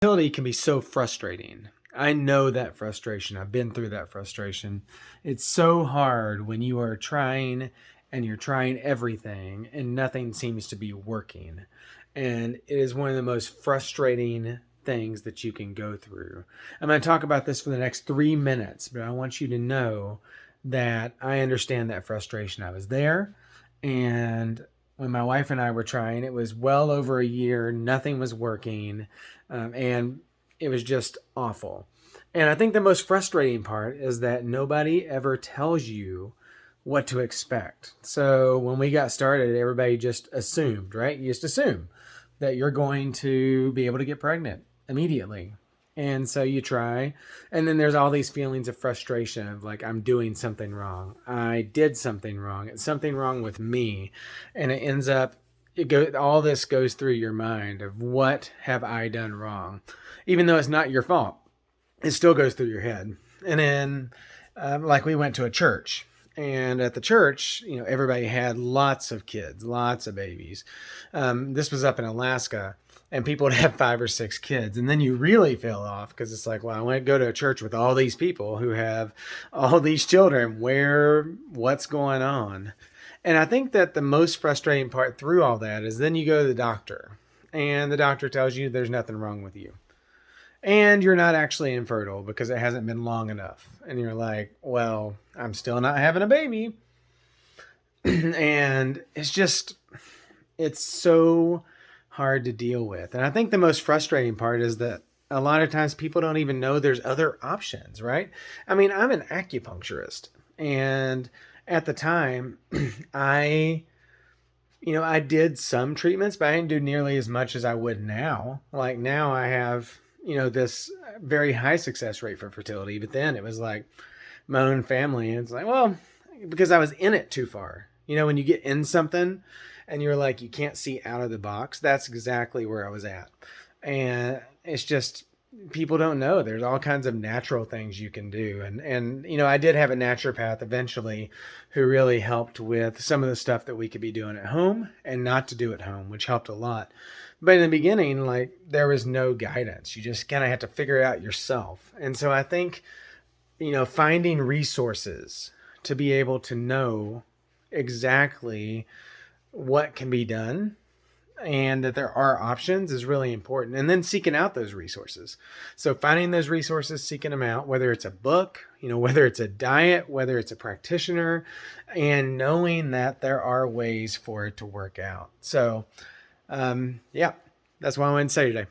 Fertility can be so frustrating. I know that frustration. I've been through that frustration. It's so hard when you are trying and you're trying everything and nothing seems to be working. And it is one of the most frustrating things that you can go through. I'm going to talk about this for the next 3 minutes, but I want you to know that I understand that frustration. I was there, and when my wife and I were trying, it was well over a year. Nothing was working, and it was just awful. And I think the most frustrating part is that nobody ever tells you what to expect. So when we got started, everybody just assumed, right? You just assume that you're going to be able to get pregnant immediately. And so you try, and then there's all these feelings of frustration of like, I'm doing something wrong. I did something wrong. It's something wrong with me. And it ends up, all this goes through your mind of what have I done wrong? Even though it's not your fault, it still goes through your head. And then, like we went to a church, and at the church, everybody had lots of kids, lots of babies. This was up in Alaska, and people would have 5 or 6 kids. And then you really feel off because it's like, well, I want to go to a church with all these people who have all these children. What's going on? And I think that the most frustrating part through all that is then you go to the doctor, and the doctor tells you there's nothing wrong with you. And you're not actually infertile because it hasn't been long enough. And you're like, well, I'm still not having a baby. And it's so hard to deal with. And I think the most frustrating part is that a lot of times people don't even know there's other options, right? I mean, I'm an acupuncturist. And at the time, I did some treatments, but I didn't do nearly as much as I would now. Like now I have this very high success rate for fertility. But then it was like my own family. And it's like, well, because I was in it too far. When you get in something and you're like, you can't see out of the box, that's exactly where I was at. And it's just, people don't know there's all kinds of natural things you can do. And I did have a naturopath eventually who really helped with some of the stuff that we could be doing at home and not to do at home, which helped a lot. But in the beginning, like, there was no guidance. You just kind of had to figure it out yourself. And so I think, finding resources to be able to know exactly what can be done and that there are options is really important. And then seeking out those resources. So finding those resources, seeking them out, whether it's a book, whether it's a diet, whether it's a practitioner, and knowing that there are ways for it to work out. So, yeah, that's what I wanted to say today.